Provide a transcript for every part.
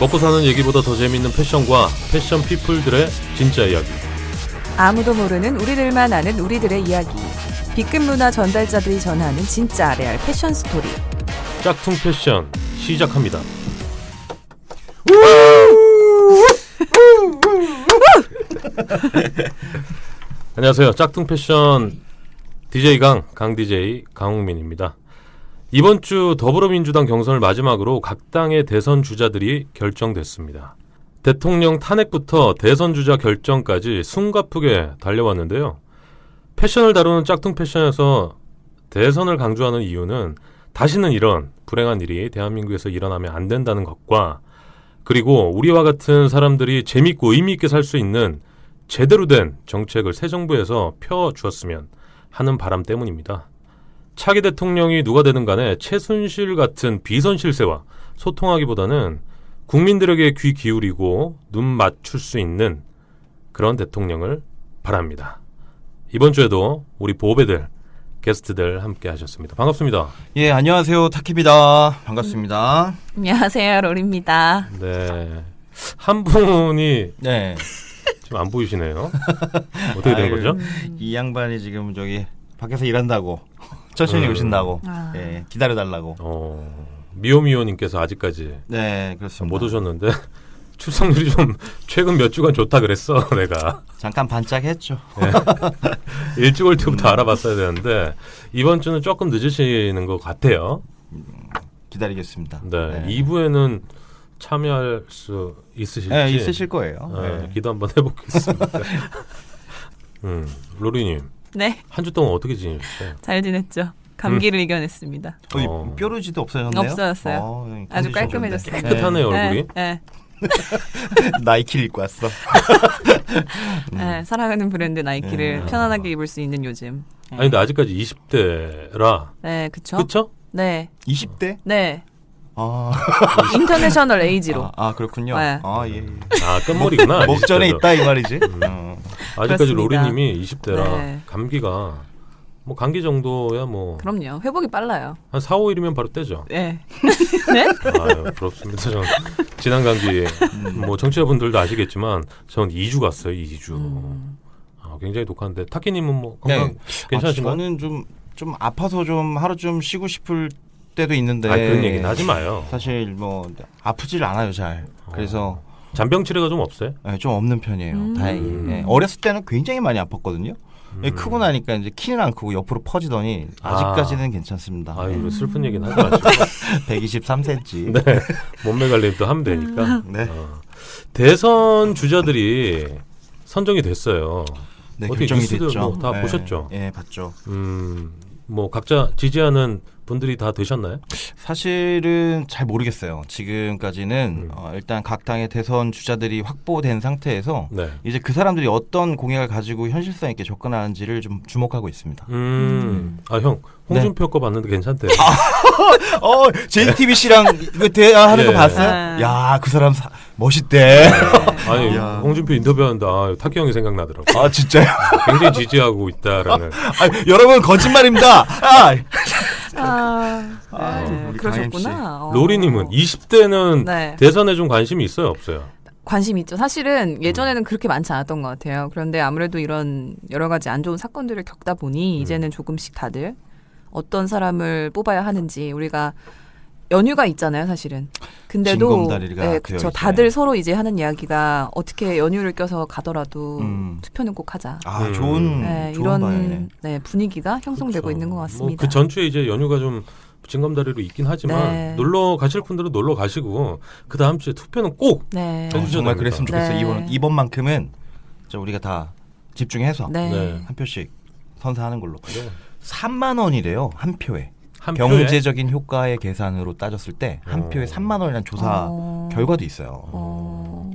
먹고 사는 얘기보다 더 재밌는 패션과 패션 피플들의 진짜 이야기. 아무도 모르는 우리들만 아는 우리들의 이야기. B급 문화 전달자들이 전하는 진짜 레알 패션 스토리. 짝퉁 패션 시작합니다. 안녕하세요. 짝퉁 패션 DJ 강 DJ 강홍민입니다. 이번 주 더불어민주당 경선을 마지막으로 각 당의 대선 주자들이 결정됐습니다. 대통령 탄핵부터 대선 주자 결정까지 숨가쁘게 달려왔는데요. 패션을 다루는 짝퉁 패션에서 대선을 강조하는 이유는 다시는 이런 불행한 일이 대한민국에서 일어나면 안 된다는 것과, 그리고 우리와 같은 사람들이 재밌고 의미 있게 살 수 있는 제대로 된 정책을 새 정부에서 펴주었으면 하는 바람 때문입니다. 차기 대통령이 누가 되든 간에 최순실 같은 비선 실세와 소통하기보다는 국민들에게 귀 기울이고 눈 맞출 수 있는 그런 대통령을 바랍니다. 이번 주에도 우리 보배들, 게스트들 함께 하셨습니다. 반갑습니다. 예, 안녕하세요. 타키입니다. 반갑습니다. 안녕하세요, 롤입니다. 네, 한 분이 네. 지금 안 보이시네요. 어떻게 된 거죠? 이 양반이 지금 저기 밖에서 일한다고 천천히 오신다고 예, 기다려달라고. 미오미오님께서 아직까지 네, 그렇습니다. 못 오셨는데 출석률이 좀 최근 몇 주간 좋다 그랬어 내가. 잠깐 반짝했죠. 네. 일찍 올 때부터 알아봤어야 되는데 이번 주는 조금 늦으시는 것 같아요. 기다리겠습니다. 네, 2부에는 참여할 수 있으실지. 네, 있으실 거예요. 네. 기도 한번 해보겠습니다. 로리님. 네. 한 주 동안 어떻게 지내셨어요? 잘 지냈죠. 감기를 이겨냈습니다. 뾰루지도 없어졌네요. 없어졌어요. 아주 깔끔해졌어요. 깨끗하네요, 얼굴이. 네. 나이키를 입고 왔어. 네, 사랑하는 브랜드 나이키를 편안하게 입을 수 있는 요즘. 아니 근데 아직까지 20대라. 네, 그쵸? 그쵸? 네. 20대? 네. 아, 인터내셔널 에이지로. 그렇군요. 네. 예. 아, 끝머리구나. 목전에 20대죠. 있다 이 말이지. 아직까지 그렇습니다. 로리님이 20대라 네. 감기가 뭐 감기 정도야 뭐 한 그럼요. 회복이 빨라요. 4, 5일이면 바로 떼죠. 네. 네? 아유, 부럽습니다. 전 지난 감기 뭐 청취자분들도 아시겠지만 전 2주 갔어요. 2주. 굉장히 독한데 타키님은 뭐 건강 괜찮으신가요? 저는 좀 아파서 좀 하루 좀 쉬고 싶을 때도 있는데. 그런 얘기는 하지 마요. 사실 뭐 아프질 않아요 잘. 그래서 잔병 치레가 좀 없어요? 네, 좀 없는 편이에요. 다행히. 네, 어렸을 때는 굉장히 많이 아팠거든요. 크고 나니까 이제 키는 안 크고 옆으로 퍼지더니 아직까지는 괜찮습니다. 아유, 슬픈 얘기는 하지 마시고. 123cm. 네, 몸매 관리 또 하면 되니까. 네. 대선 주자들이 선정이 됐어요. 네, 어떻게 결정이 뉴스들 됐죠. 뭐 다 보셨죠? 네, 봤죠. 뭐 각자 지지하는 분들이 다 되셨나요? 사실은 잘 모르겠어요. 지금까지는 일단 각 당의 대선 주자들이 확보된 상태에서 네. 이제 그 사람들이 어떤 공약을 가지고 현실성 있게 접근하는지를 좀 주목하고 있습니다. 아, 형, 홍준표 거 봤는데 괜찮대요. JTBC랑 이거 대화하는 거 봤어요? 네. 야, 그 사람 멋있대. 아니, 홍준표 인터뷰하는데 타키 형이 생각나더라고. 아, 진짜요? 굉장히 지지하고 있다라는. 여러분 거짓말입니다. 네, 그러셨구나. 로리님은 20대는 네. 대선에 좀 관심이 있어요, 없어요? 관심 있죠. 사실은 예전에는 그렇게 많지 않았던 것 같아요. 그런데 아무래도 이런 여러 가지 안 좋은 사건들을 겪다 보니 이제는 조금씩 다들 어떤 사람을 뽑아야 하는지, 우리가 연휴가 있잖아요, 사실은. 근데도 징검다리가 네, 되어 그렇죠. 있어요. 다들 서로 이제 하는 이야기가 어떻게 연휴를 껴서 가더라도 투표는 꼭 하자. 좋은 네, 좋은 이런 바이네. 네, 분위기가 형성되고 그렇죠. 있는 것 같습니다. 그 전주에 이제 연휴가 좀 징검다리로 있긴 하지만 네. 놀러 가실 분들은 놀러 가시고 그 다음 주에 투표는 꼭 네. 해주셔야 정말 됩니다. 그랬으면 좋겠어요. 네. 이번만큼은 우리가 다 집중해서 네. 네. 한 표씩 선사하는 걸로. 네. 3만 원이래요. 한 표에. 한 표에? 경제적인 효과의 계산으로 따졌을 때 한 표에 3만 원이라는 조사 결과도 있어요.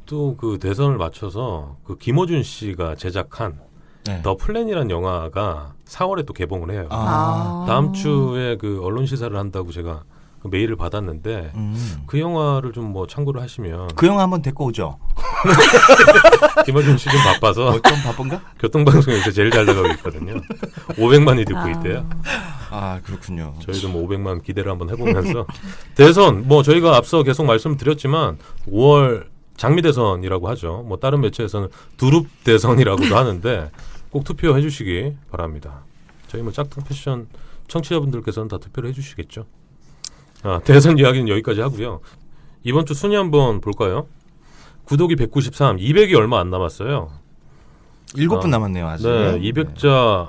또 그 대선을 맞춰서 그 김어준 씨가 제작한 네. 더 플랜이라는 영화가 4월에 또 개봉을 해요. 아. 다음 주에 그 언론 시사를 한다고 제가 그 메일을 받았는데 그 영화를 좀 뭐 참고를 하시면 그 영화 한번 데리고 오죠. 김어준 씨 좀 바빠서 좀 바쁜가? 교통방송에서 제일 잘 나가고 있거든요. 500만이 듣고 있대요. 아 그렇군요. 저희도 뭐 500만 기대를 한번 해보면서 대선 뭐 저희가 앞서 계속 말씀드렸지만 5월 장미 대선이라고 하죠. 뭐 다른 매체에서는 두릅 대선이라고도 하는데 꼭 투표해 주시기 바랍니다. 저희 뭐 짝퉁 패션 청취자분들께서는 다 투표를 해주시겠죠. 대선 이야기는 여기까지 하고요. 이번 주 순위 한번 볼까요? 구독이 193, 200이 얼마 안 남았어요. 7분 남았네요 아직. 네, 200자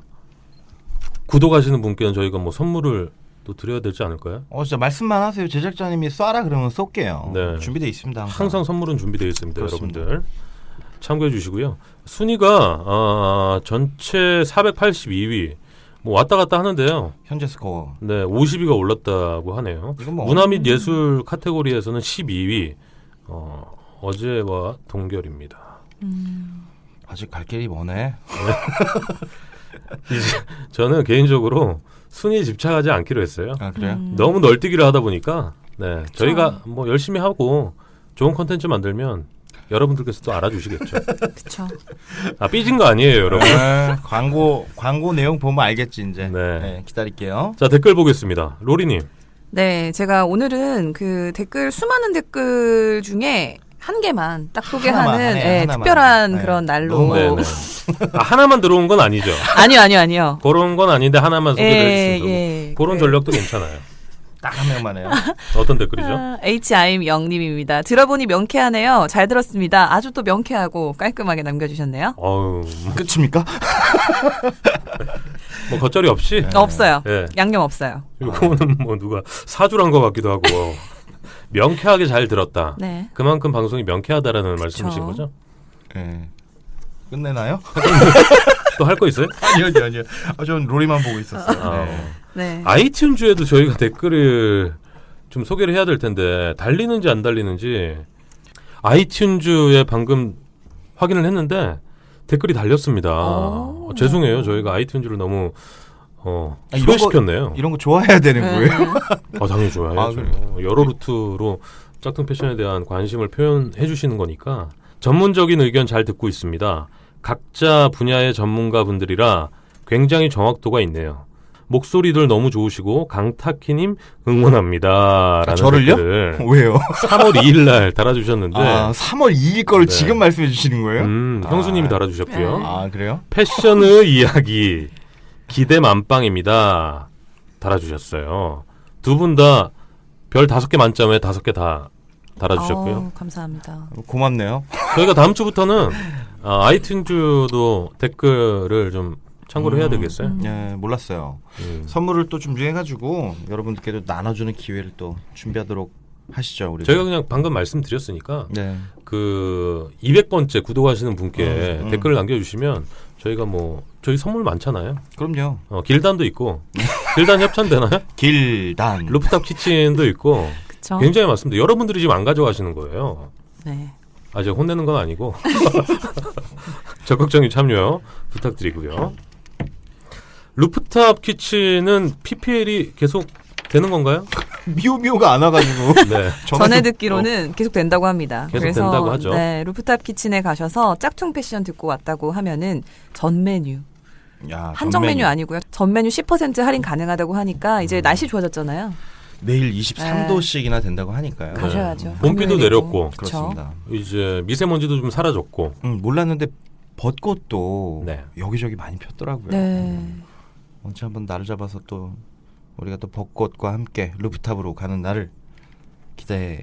구독하시는 분께는 저희가 뭐 선물을 또 드려야 되지 않을까요? 진짜 말씀만 하세요. 제작자님이 쏴라 그러면 쏠게요. 네. 준비돼 있습니다. 항상 선물은 준비되어 있습니다. 그렇습니다. 여러분들 참고해 주시고요. 순위가 전체 482위 뭐 왔다 갔다 하는데요. 현재 스코어. 네, 50위가 올랐다고 하네요. 이건 뭐 문화 및 예술 카테고리에서는 12위 어제와 동결입니다. 아직 갈 길이 머네. 이제 저는 개인적으로 순위에 집착하지 않기로 했어요. 아 그래요? 너무 널뛰기를 하다 보니까 네, 저희가 뭐 열심히 하고 좋은 콘텐츠 만들면 여러분들께서 또 알아주시겠죠. 그렇죠. 삐진 거 아니에요, 여러분. 네, 광고 내용 보면 알겠지 이제. 네. 네, 기다릴게요. 자, 댓글 보겠습니다. 로리님. 네, 제가 오늘은 그 댓글 수많은 댓글 중에 한 개만 딱 소개하는 하나만, 하나만. 특별한 네. 그런 날로. 너무 네, 네. 하나만 들어온 건 아니죠. 아니요. 그런 건 아닌데 하나만 소개를 해주신다고. 예. 그런 전략도 괜찮아요. 딱 한 명만 해요. 어떤 댓글이죠? HIM0님입니다. 들어보니 명쾌하네요. 잘 들었습니다. 아주 또 명쾌하고 깔끔하게 남겨주셨네요. 어우, 끝입니까? 뭐 겉절이 없이. 네. 없어요. 예. 양념 없어요. 이거는 뭐 누가 사주란 것 같기도 하고 명쾌하게 잘 들었다. 네. 그만큼 방송이 명쾌하다라는 말씀이신 거죠? 네. 끝내나요? 또 할 거 있어요? 아니요. 전 로리만 보고 있었어요. 아, 네. 네. 아이튠즈에도 저희가 댓글을 좀 소개를 해야 될 텐데 달리는지 안 달리는지 아이튠즈에 방금 확인을 했는데 댓글이 달렸습니다. 죄송해요. 저희가 아이튠즈를 너무 소외시켰네요. 이런 거 좋아해야 되는 거예요? 당연히 좋아요. 아, 그래요? 여러 루트로 짝퉁 패션에 대한 관심을 표현해 주시는 거니까 전문적인 의견 잘 듣고 있습니다. 각자 분야의 전문가분들이라 굉장히 정확도가 있네요. 목소리들 너무 좋으시고 강타키님 응원합니다. 라는 저를요? 댓글을 왜요? 3월 2일 날 달아주셨는데 3월 2일 거를 네. 지금 말씀해 주시는 거예요? 형수님이 달아주셨고요. 네. 그래요? 패션의 이야기 기대 만빵입니다. 달아주셨어요. 두 분 다 별 5개 만점에 5개 다 달아주셨고요. 감사합니다. 고맙네요. 저희가 다음 주부터는 아이튠즈도 댓글을 좀 참고를 해야 되겠어요. 네, 몰랐어요. 선물을 또 준비해가지고 여러분들께도 나눠주는 기회를 또 준비하도록 하시죠. 우리 저희가 그냥 방금 말씀드렸으니까 네. 그 200번째 구독하시는 분께 댓글을 남겨주시면 저희가 뭐 저희 선물 많잖아요. 그럼요. 길단도 있고 길단 협찬 되나요? 길단. 루프탑 키친도 있고 그쵸? 굉장히 많습니다. 여러분들이 지금 안 가져가시는 거예요. 네. 제가 혼내는 건 아니고 적극적인 참여 부탁드리고요. 루프탑 키친은 PPL이 계속 되는 건가요? 미오미오가 안 와가지고. 네. 전에 듣기로는 계속 된다고 합니다. 계속 그래서 된다고 하죠. 네, 루프탑 키친에 가셔서 짝퉁 패션 듣고 왔다고 하면은 전 메뉴 한정 메뉴 아니고요. 전 메뉴 10% 할인 가능하다고 하니까 이제 날씨 좋아졌잖아요. 내일 23도씩이나 된다고 하니까요. 가셔야죠. 봄비도 화요일이고. 내렸고 그쵸? 그렇습니다. 이제 미세먼지도 좀 사라졌고 몰랐는데 벚꽃도 네. 여기저기 많이 폈더라고요. 네. 언제 한번 날을 잡아서 또 우리가 또 벚꽃과 함께 루프탑으로 가는 날을 기대해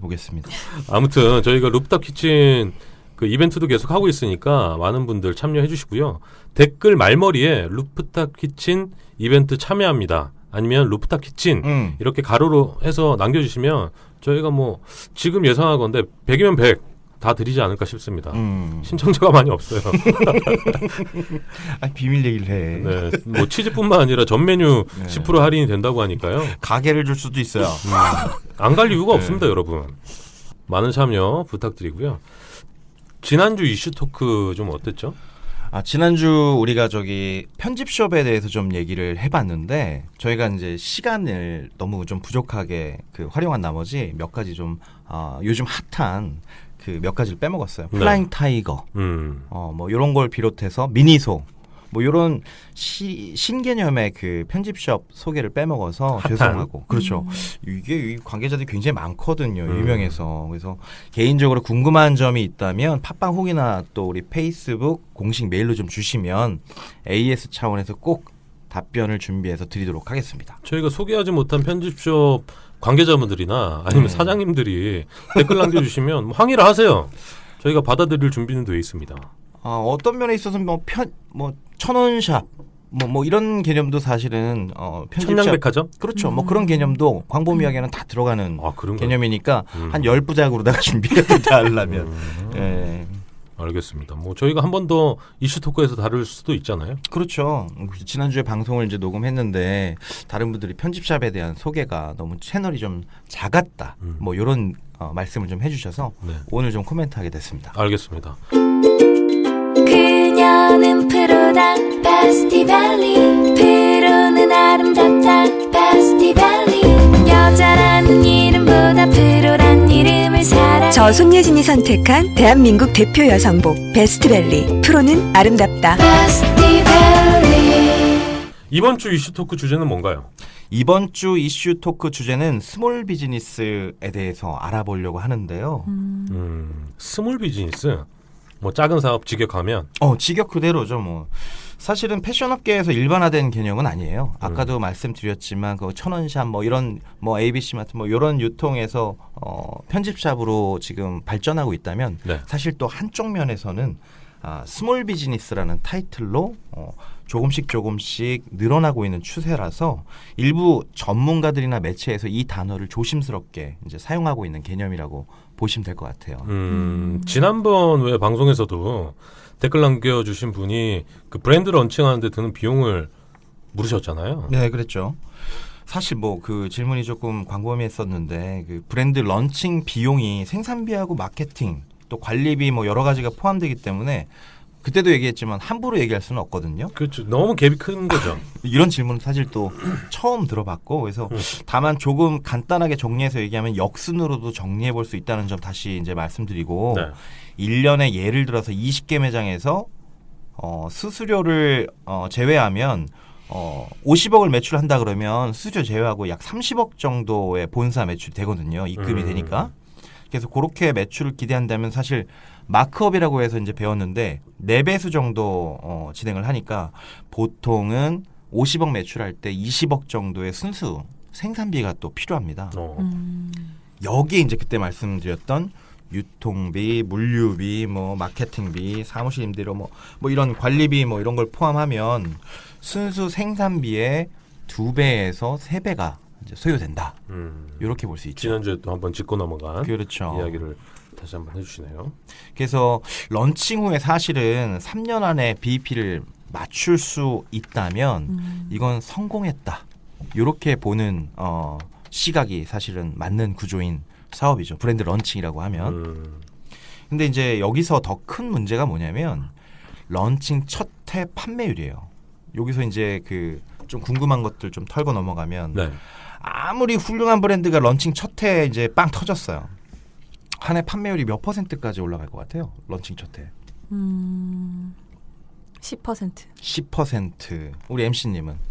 보겠습니다. 아무튼 저희가 루프탑 키친 그 이벤트도 계속 하고 있으니까 많은 분들 참여해 주시고요. 댓글 말머리에 루프탑 키친 이벤트 참여합니다. 아니면 루프탑 키친 이렇게 가로로 해서 남겨주시면 저희가 뭐 지금 예상하건대 100이면 100 다 드리지 않을까 싶습니다. 신청자가 많이 없어요. 비밀 얘기를 해. 네, 뭐 치즈뿐만 아니라 전 메뉴 네. 10% 할인이 된다고 하니까요. 가게를 줄 수도 있어요. 안 갈 이유가 네. 없습니다, 여러분. 많은 참여 부탁드리고요. 지난주 이슈 토크 좀 어땠죠? 지난주 우리가 저기 편집숍에 대해서 좀 얘기를 해봤는데 저희가 이제 시간을 너무 좀 부족하게 활용한 나머지 몇 가지 좀 요즘 핫한 몇 가지를 빼먹었어요. 네. 플라잉 타이거, 음. 뭐 이런 걸 비롯해서 미니소, 뭐 이런 신개념의 그 편집숍 소개를 빼먹어서 핫한. 죄송하고 그렇죠. 이게 이 관계자들이 굉장히 많거든요. 유명해서. 그래서 개인적으로 궁금한 점이 있다면 팟빵 혹이나 또 우리 페이스북 공식 메일로 좀 주시면 AS 차원에서 꼭 답변을 준비해서 드리도록 하겠습니다. 저희가 소개하지 못한 편집숍 관계자분들이나 아니면 사장님들이 댓글 남겨주시면 뭐 항의를 하세요. 저희가 받아들일 준비는 되어 있습니다. 어떤 면에 있어서 뭐 천원샵 뭐 이런 개념도 사실은 편집샵 천냥백화점? 그렇죠. 뭐 그런 개념도 광범 이야기는 다 들어가는 그런 거. 개념이니까 한 10부작으로다가 준비를 다 하려면 예. 알겠습니다. 뭐 저희가 한 번 더 이슈 토크에서 다룰 수도 있잖아요. 그렇죠. 지난주에 방송을 이제 녹음했는데 다른 분들이 편집샵에 대한 소개가 너무 채널이 좀 작았다. 뭐 이런 말씀을 좀 해주셔서 네. 오늘 좀 코멘트하게 됐습니다. 알겠습니다. 그녀는 프로다 베스티밸리 프로는 아름답다 베스티밸리 여자라는 이름보다 프로란 이름을 사랑 저 손예진이 선택한 대한민국 대표 여성복 베스트밸리 프로는 아름답다. 베스티밸리 이번 주 이슈 토크 주제는 뭔가요? 이번 주 이슈 토크 주제는 스몰 비즈니스에 대해서 알아보려고 하는데요. 스몰 비즈니스. 뭐 작은 사업 직역하면 직역 그대로죠. 뭐 사실은 패션업계에서 일반화된 개념은 아니에요. 아까도 말씀드렸지만 그 천원샵 뭐 이런 뭐 ABC 마트 뭐 이런 유통에서 편집샵으로 지금 발전하고 있다면 네. 사실 또 한쪽 면에서는 스몰 비즈니스라는 타이틀로 조금씩 늘어나고 있는 추세라서 일부 전문가들이나 매체에서 이 단어를 조심스럽게 이제 사용하고 있는 개념이라고 보시면 될 것 같아요. 지난번 왜 방송에서도 댓글 남겨주신 분이 그 브랜드 런칭하는데 드는 비용을 물으셨잖아요. 네, 그랬죠. 사실 뭐 그 질문이 조금 광범위했었는데 그 브랜드 런칭 비용이 생산비하고 마케팅 또 관리비 뭐 여러 가지가 포함되기 때문에 그때도 얘기했지만 함부로 얘기할 수는 없거든요. 그렇죠. 너무 갭이 큰 거죠. 이런 질문은 사실 또 처음 들어봤고 그래서 다만 조금 간단하게 정리해서 얘기하면 역순으로도 정리해 볼 수 있다는 점 다시 이제 말씀드리고 네. 1년에 예를 들어서 20개 매장에서 수수료를 제외하면 50억을 매출한다 그러면 수수료 제외하고 약 30억 정도의 본사 매출이 되거든요. 입금이 되니까. 그래서 그렇게 매출을 기대한다면 사실 마크업이라고 해서 이제 배웠는데 4배수 정도 진행을 하니까 보통은 50억 매출할 때 20억 정도의 순수 생산비가 또 필요합니다. 여기에 이제 그때 말씀드렸던 유통비, 물류비, 뭐 마케팅비, 사무실 임대료 뭐 이런 관리비 뭐 이런 걸 포함하면 순수 생산비의 2배에서 3배가 이제 소요된다. 이렇게 볼 수 있죠. 지난주에 또 한번 짚고 넘어간 그렇죠. 이야기를 다시 한번 해주시네요. 그래서 런칭 후에 사실은 3년 안에 BEP를 맞출 수 있다면 이건 성공했다. 이렇게 보는 시각이 사실은 맞는 구조인 사업이죠. 브랜드 런칭이라고 하면. 근데 이제 여기서 더 큰 문제가 뭐냐면 런칭 첫 해 판매율이에요. 여기서 이제 그 좀 궁금한 것들 좀 털고 넘어가면 네. 아무리 훌륭한 브랜드가 런칭 첫 해 이제 빵 터졌어요. 한 해 판매율이 몇 %까지 올라갈 것 같아요? 런칭 첫 해. 10%. 10%. 우리 MC님은?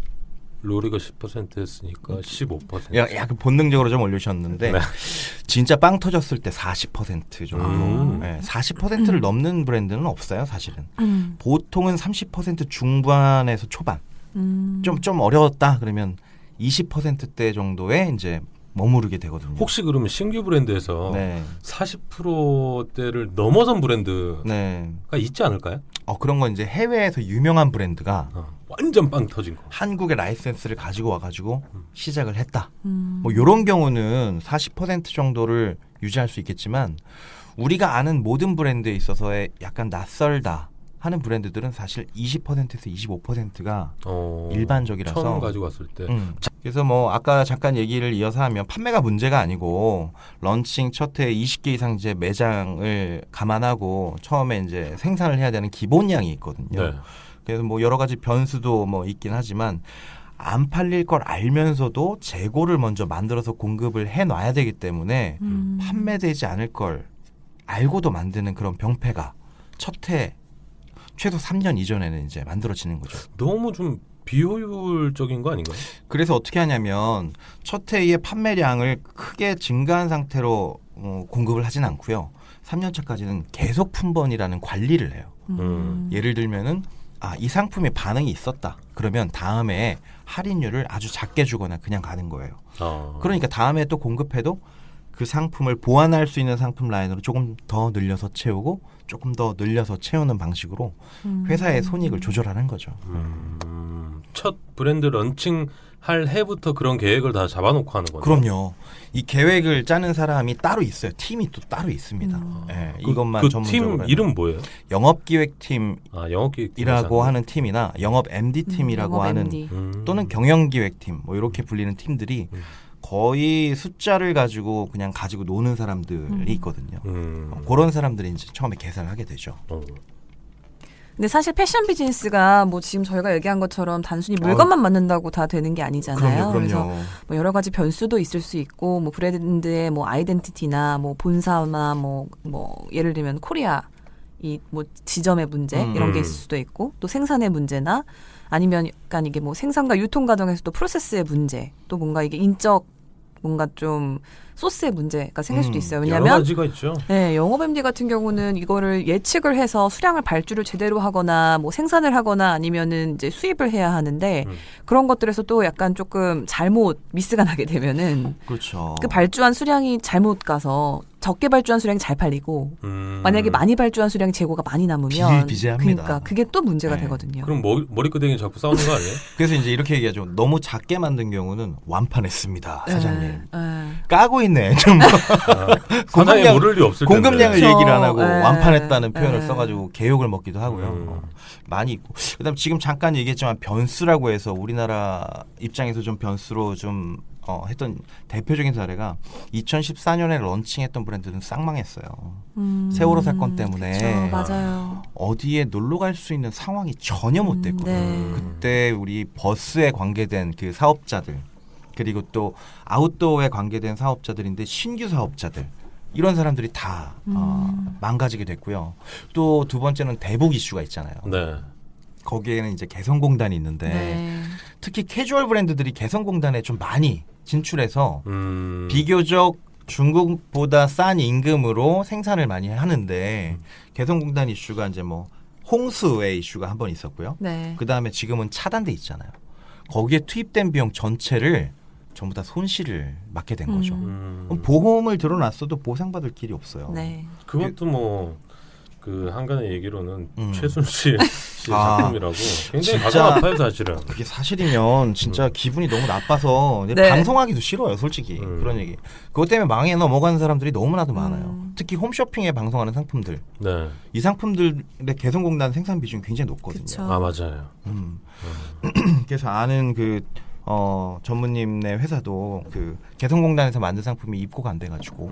로리가 10% 했으니까 15%. 약간 본능적으로 좀 올리셨는데 네. 진짜 빵 터졌을 때 40% 정도. 네, 40%를 넘는 브랜드는 없어요, 사실은. 보통은 30% 중반에서 초반. 좀 어려웠다 그러면 20%대 정도에 이제 머무르게 되거든요. 혹시 그러면 신규 브랜드에서 네. 40%대를 넘어선 브랜드가 네. 있지 않을까요? 그런 건 이제 해외에서 유명한 브랜드가 완전 빵 터진 거. 한국의 라이센스를 가지고 와가지고 시작을 했다. 뭐 이런 경우는 40% 정도를 유지할 수 있겠지만 우리가 아는 모든 브랜드에 있어서의 약간 낯설다 하는 브랜드들은 사실 20%에서 25%가 일반적이라서 처음 가지고 왔을 때. 그래서 뭐 아까 잠깐 얘기를 이어서 하면 판매가 문제가 아니고 런칭 첫 해 20개 이상 이제 매장을 감안하고 처음에 이제 생산을 해야 되는 기본량이 있거든요. 네. 그래서 뭐 여러 가지 변수도 뭐 있긴 하지만 안 팔릴 걸 알면서도 재고를 먼저 만들어서 공급을 해놔야 되기 때문에 판매되지 않을 걸 알고도 만드는 그런 병폐가 첫 해 최소 3년 이전에는 이제 만들어지는 거죠. 너무 좀 비효율적인 거 아닌가요? 그래서 어떻게 하냐면 첫 해의 판매량을 크게 증가한 상태로 공급을 하진 않고요. 3년 차까지는 계속 품번이라는 관리를 해요. 예를 들면은 이 상품에 반응이 있었다. 그러면 다음에 할인율을 아주 작게 주거나 그냥 가는 거예요. 그러니까 다음에 또 공급해도 그 상품을 보완할 수 있는 상품 라인으로 조금 더 늘려서 채우고 조금 더 늘려서 채우는 방식으로 회사의 손익을 조절하는 거죠. 첫 브랜드 런칭할 해부터 그런 계획을 다 잡아놓고 하는 거죠. 그럼요. 이 계획을 짜는 사람이 따로 있어요. 팀이 또 따로 있습니다. 예, 이것만 전문적으로 팀 이름 뭐예요? 영업기획팀이라고 영업기획팀 하는 팀이나 영업 MD 팀이라고 영업 하는 MD. 또는 경영기획팀 뭐 이렇게 불리는 팀들이 거의 숫자를 가지고 그냥 가지고 노는 사람들이 있거든요. 그런 사람들이 이제 처음에 계산을 하게 되죠. 근데 사실 패션 비즈니스가 뭐 지금 저희가 얘기한 것처럼 단순히 물건만 만든다고 다 되는 게 아니잖아요. 그래서 뭐 여러 가지 변수도 있을 수 있고 뭐 브랜드의 뭐 아이덴티티나 뭐 본사나 뭐 예를 들면 코리아 이 뭐 지점의 문제 이런 게 있을 수도 있고 또 생산의 문제나 아니면 약간 이게 뭐 생산과 유통 과정에서 또 프로세스의 문제 또 뭔가 이게 인적 뭔가 좀 소스의 문제가 생길 수도 있어요. 왜냐하면 여러 가지가 있죠. 네, 영업 MD 같은 경우는 이거를 예측을 해서 수량을 발주를 제대로 하거나 뭐 생산을 하거나 아니면은 이제 수입을 해야 하는데 그런 것들에서 또 약간 조금 잘못 미스가 나게 되면은 그렇죠. 그 발주한 수량이 잘못 가서 적게 발주한 수량이 잘 팔리고 만약에 많이 발주한 수량이 재고가 많이 남으면 비일비재합니다. 그러니까 그게 또 문제가 네. 되거든요. 그럼 머리끄댕이 자꾸 싸우는 거 아니에요? 그래서 이제 이렇게 얘기하죠. 너무 작게 만든 경우는 완판했습니다, 사장님. 네. 까고 있네. 좀 사장이 모를 리 없을 텐데. 공급량을 그렇죠. 얘기를 안 하고 네. 완판했다는 표현을 네. 써가지고 개욕을 먹기도 하고요. 많이 있고. 그다음 지금 잠깐 얘기했지만 변수라고 해서 우리나라 입장에서 좀 변수로 좀 했던 대표적인 사례가 2014년에 런칭했던 브랜드는 쌍망했어요. 세월호 사건 때문에 그렇죠. 맞아요. 어디에 놀러 갈 수 있는 상황이 전혀 못 됐거든요. 네. 그때 우리 버스에 관계된 그 사업자들 그리고 또 아웃도어에 관계된 사업자들인데 신규 사업자들 이런 사람들이 다 망가지게 됐고요. 또 두 번째는 대북 이슈가 있잖아요. 네. 거기에는 이제 개성공단이 있는데 네. 특히 캐주얼 브랜드들이 개성공단에 좀 많이 진출해서 음. 비교적 중국보다 싼 임금으로 생산을 많이 하는데 개성공단 이슈가 이제 뭐 홍수의 이슈가 한 번 있었고요. 네. 그 다음에 지금은 차단돼 있잖아요. 거기에 투입된 비용 전체를 전부 다 손실을 맡게 된 거죠. 그럼 보험을 들어놨어도 보상받을 길이 없어요. 네. 그것도 뭐 그 한간의 얘기로는 최순실 씨 작품이라고 굉장히 진짜 가슴 아파요 사실은. 그게 사실이면 진짜 기분이 너무 나빠서 네. 방송하기도 싫어요, 솔직히. 그런 얘기. 그것 때문에 망해 넘어가는 사람들이 너무나도 많아요. 특히 홈쇼핑에 방송하는 상품들. 네. 이 상품들의 개성공단 생산 비중이 굉장히 높거든요. 그쵸. 아 맞아요. 그래서 아는 그 전무님네 회사도 그 개성공단에서 만든 상품이 입고가 안 돼가지고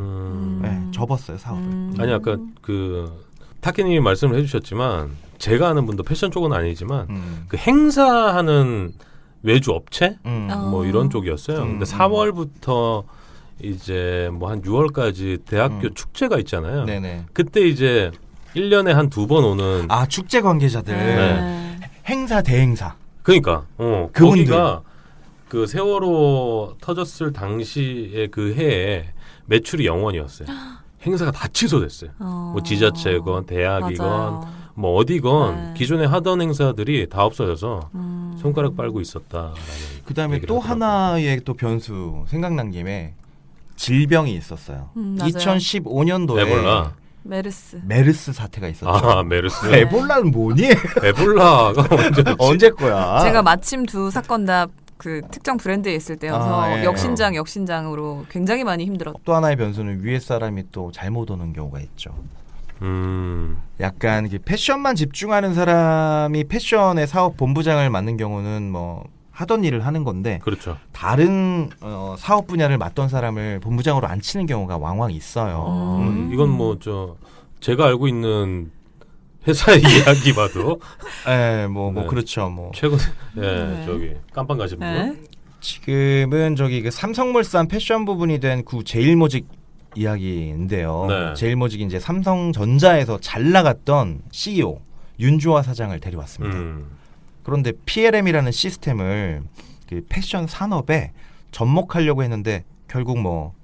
네, 접었어요 사업을. 아니 아까 그 타케님이 말씀을 해주셨지만 제가 아는 분도 패션 쪽은 아니지만 그 행사하는 외주 업체 뭐 이런 쪽이었어요. 근데 4월부터 이제 뭐 한 6월까지 대학교 축제가 있잖아요. 네네. 그때 이제 1년에 한 2번 오는 축제 관계자들 네. 행사 대행사. 그러니까 그분들. 거기가 그 세월호 터졌을 당시에 그 해에 매출이 0원이었어요. 행사가 다 취소됐어요. 뭐 지자체건 대학이건 맞아요. 뭐 어디건 네. 기존에 하던 행사들이 다 없어져서 손가락 빨고 있었다라는. 그다음에 얘기를 또 하더라고요. 하나의 또 변수 생각난 김에 질병이 있었어요. 맞아요. 2015년도에 에볼라. 메르스 사태가 있었죠. 아 메르스. 에볼라는 뭐니? 에볼라가 언제 언제 거야? 제가 마침 두 사건 다 그 특정 브랜드에 있을 때여서 예. 역신장으로 굉장히 많이 힘들었죠. 또 하나의 변수는 위에 사람이 또 잘못 오는 경우가 있죠. 약간 그 패션만 집중하는 사람이 패션의 사업 본부장을 맡는 경우는 뭐 하던 일을 하는 건데 그렇죠. 다른 사업 분야를 맡던 사람을 본부장으로 안 치는 경우가 왕왕 있어요. 이건 뭐 제가 알고 있는 회사의 이야기 봐도 뭐 네. 그렇죠. 뭐 최근에 네. 저기 깜빵 가신 분. 네. 지금은 저기 그 삼성물산 패션 부분이 된 구 제일모직 이야기인데요. 네. 제일모직이 이제 삼성전자에서 잘 나갔던 CEO 윤주화 사장을 데려왔습니다. 그런데 PLM이라는 시스템을 그 패션 산업에 접목하려고 했는데 결국 뭐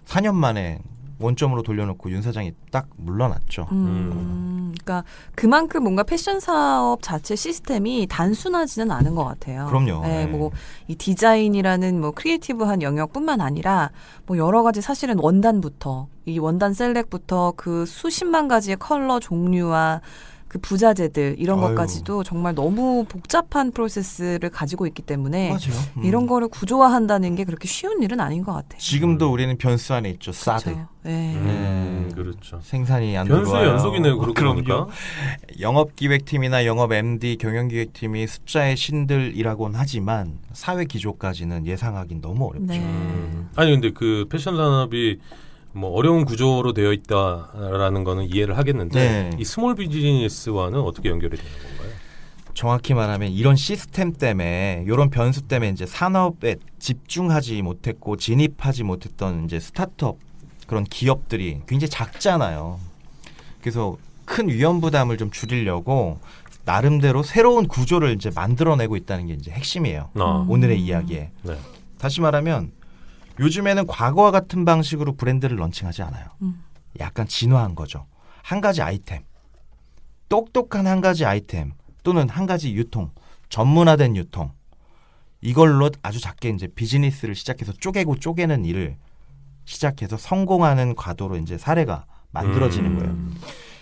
4년 만에 원점으로 돌려놓고 윤 사장이 딱 물러났죠. 그러니까 그만큼 뭔가 패션 사업 자체 시스템이 단순하지는 않은 것 같아요. 그럼요. 네, 네. 뭐 이 디자인이라는 뭐 크리에이티브한 영역뿐만 아니라 뭐 여러 가지 사실은 원단부터 이 원단 셀렉부터 그 수십만 가지의 컬러 종류와 그 부자재들 이런 아유. 것까지도 정말 너무 복잡한 프로세스를 가지고 있기 때문에 맞아요. 이런 거를 구조화한다는 게 그렇게 쉬운 일은 아닌 것 같아요. 지금도 우리는 변수 안에 있죠. 사드. 그렇죠. 네. 그렇죠. 생산이 안 변수의 들어와요. 연속이네요. 그러고 그럼요. 보니까. 영업기획팀이나 영업 MD, 경영기획팀이 숫자의 신들이라고는 하지만 사회 기조까지는 예상하기는 너무 어렵죠. 네. 아니 근데 그 패션 산업이 뭐 어려운 구조로 되어 있다라는 거는 이해를 하겠는데 네. 이 스몰 비즈니스와는 어떻게 연결이 되는 건가요? 정확히 말하면 이런 시스템 때문에 이런 변수 때문에 이제 산업에 집중하지 못했고 진입하지 못했던 이제 스타트업 그런 기업들이 굉장히 작잖아요. 그래서 큰 위험 부담을 좀 줄이려고 나름대로 새로운 구조를 이제 만들어내고 있다는 게 이제 핵심이에요. 오늘의 이야기에. 네. 다시 말하면 요즘에는 과거와 같은 방식으로 브랜드를 런칭하지 않아요. 약간 진화한 거죠. 한 가지 아이템, 똑똑한 한 가지 아이템 또는 한 가지 유통, 전문화된 유통 이걸로 아주 작게 이제 비즈니스를 시작해서 쪼개는 일을 시작해서 성공하는 과도로 이제 사례가 만들어지는 거예요.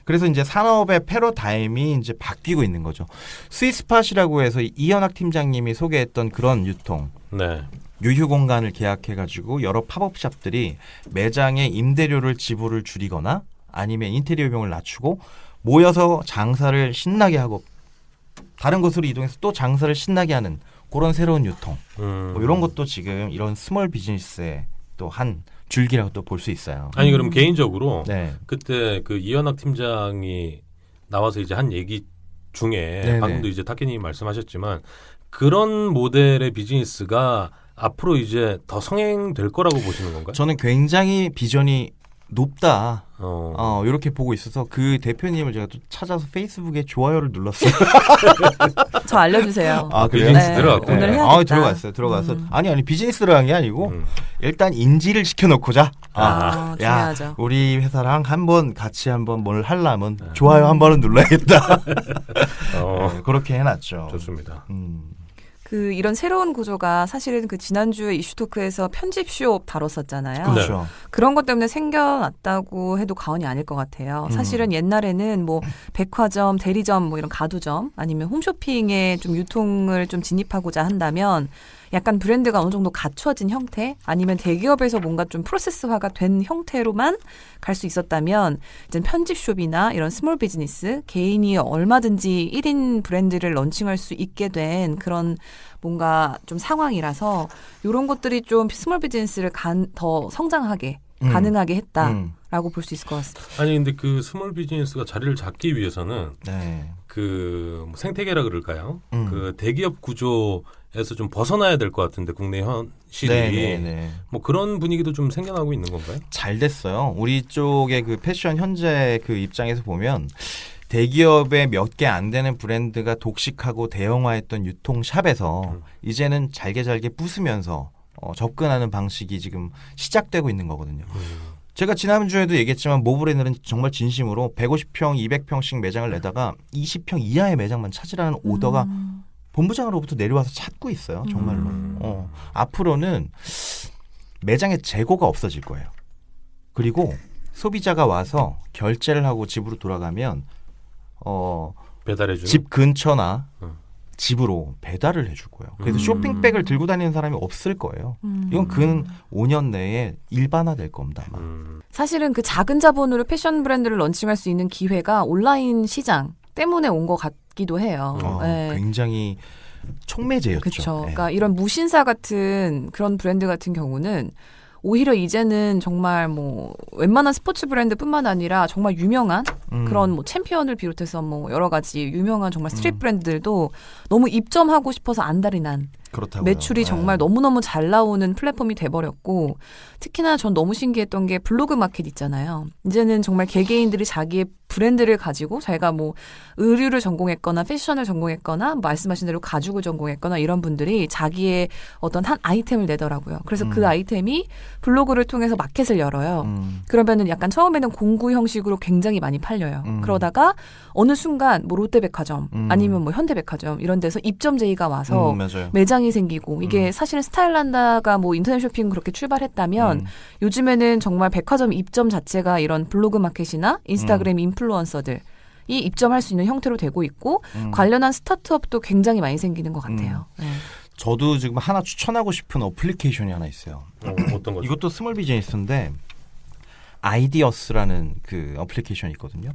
그래서 이제 산업의 패러다임이 이제 바뀌고 있는 거죠. 스위스팟이라고 해서 이현학 팀장님이 소개했던 그런 유통. 네. 유휴 공간을 계약해가지고 여러 팝업샵들이 매장의 임대료를 지불을 줄이거나 아니면 인테리어 비용을 낮추고 모여서 장사를 신나게 하고 다른 곳으로 이동해서 또 장사를 신나게 하는 그런 새로운 유통 뭐 이런 것도 지금 이런 스몰 비즈니스의 또 한 줄기라고 또 볼 수 있어요. 아니 그럼 개인적으로 네. 그때 그 이현학 팀장이 나와서 이제 한 얘기 중에 네네. 방금도 이제 타케님이 말씀하셨지만 그런 모델의 비즈니스가 앞으로 이제 더 성행될 거라고 보시는 건가요? 저는 굉장히 비전이 높다. 어. 이렇게 보고 있어서 그 대표님을 제가 또 찾아서 페이스북에 좋아요를 눌렀어요. 저 알려주세요. 아, 그래요? 비즈니스 네, 들어갔고. 오늘 해야겠다. 들어가서. 아니, 비즈니스를 한 게 아니고, 일단 인지를 시켜놓고자. 중요하죠. 우리 회사랑 같이 한번 뭘 하려면 좋아요 한 번은 눌러야겠다. 네, 그렇게 해놨죠. 좋습니다. 그 이런 새로운 구조가 사실은 그 지난주에 이슈토크에서 편집쇼 다뤘었잖아요. 그렇죠. 그런 것 때문에 생겨났다고 해도 과언이 아닐 것 같아요. 사실은 옛날에는 뭐 백화점, 대리점, 뭐 이런 가두점 아니면 홈쇼핑에 좀 유통을 좀 진입하고자 한다면 약간 브랜드가 어느 정도 갖춰진 형태 아니면 대기업에서 뭔가 좀 프로세스화가 된 형태로만 갈 수 있었다면 이제 편집숍이나 이런 스몰 비즈니스 개인이 얼마든지 1인 브랜드를 런칭할 수 있게 된 그런 뭔가 좀 상황이라서 이런 것들이 좀 스몰 비즈니스를 더 성장하게 가능하게 했다라고 볼 수 있을 것 같습니다. 아니 근데 그 스몰 비즈니스가 자리를 잡기 위해서는 네. 그뭐 생태계라 그럴까요? 그 대기업 구조에서 좀 벗어나야 될 것 같은데 국내 현실이 네. 뭐 그런 분위기도 좀 생겨나고 있는 건가요? 잘 됐어요. 우리 쪽의 그 패션 현재 그 입장에서 보면 대기업에 몇 개 안 되는 브랜드가 독식하고 대형화했던 유통샵에서 이제는 잘게 부수면서 접근하는 방식이 지금 시작되고 있는 거거든요. 제가 지난주에도 얘기했지만 모브랜드는 정말 진심으로 150평, 200평씩 매장을 내다가 20평 이하의 매장만 찾으라는 오더가 본부장으로부터 내려와서 찾고 있어요. 정말로. 앞으로는 매장의 재고가 없어질 거예요. 그리고 소비자가 와서 결제를 하고 집으로 돌아가면 배달해주는? 집 근처나 집으로 배달을 해줄 거예요. 그래서 쇼핑백을 들고 다니는 사람이 없을 거예요. 이건 근 5년 내에 일반화될 겁니다. 아마. 사실은 그 작은 자본으로 패션 브랜드를 런칭할 수 있는 기회가 온라인 시장 때문에 온 것 같기도 해요. 네. 굉장히 촉매제였죠. 그렇죠. 네. 그러니까 이런 무신사 같은 그런 브랜드 같은 경우는 오히려 이제는 정말 뭐 웬만한 스포츠 브랜드뿐만 아니라 정말 유명한 그런 뭐 챔피언을 비롯해서 뭐 여러 가지 유명한 정말 스트릿 브랜드들도 너무 입점하고 싶어서 안달이 난 그렇다고요. 매출이 네. 정말 너무너무 잘 나오는 플랫폼이 돼버렸고 특히나 전 너무 신기했던 게 블로그 마켓 있잖아요. 이제는 정말 개개인들이 자기의 브랜드를 가지고 자기가 뭐 의류를 전공했거나 패션을 전공했거나 말씀하신 대로 가죽을 전공했거나 이런 분들이 자기의 어떤 한 아이템을 내더라고요. 그래서 그 아이템이 블로그를 통해서 마켓을 열어요. 그러면은 약간 처음에는 공구 형식으로 굉장히 많이 팔려요. 그러다가 어느 순간 뭐 롯데백화점 아니면 뭐 현대백화점 이런 데서 입점 제의가 와서 맞아요. 매장이 생기고 이게 사실은 스타일란다가 뭐 인터넷 쇼핑 그렇게 출발했다면 요즘에는 정말 백화점 입점 자체가 이런 블로그 마켓이나 인스타그램 인플루언서들이 입점할 수 있는 형태로 되고 있고 관련한 스타트업도 굉장히 많이 생기는 것 같아요. 네. 저도 지금 하나 추천하고 싶은 어플리케이션이 하나 있어요. 어떤 거죠? 이것도 스몰 비즈니스인데 아이디어스라는 그 어플리케이션이 있거든요.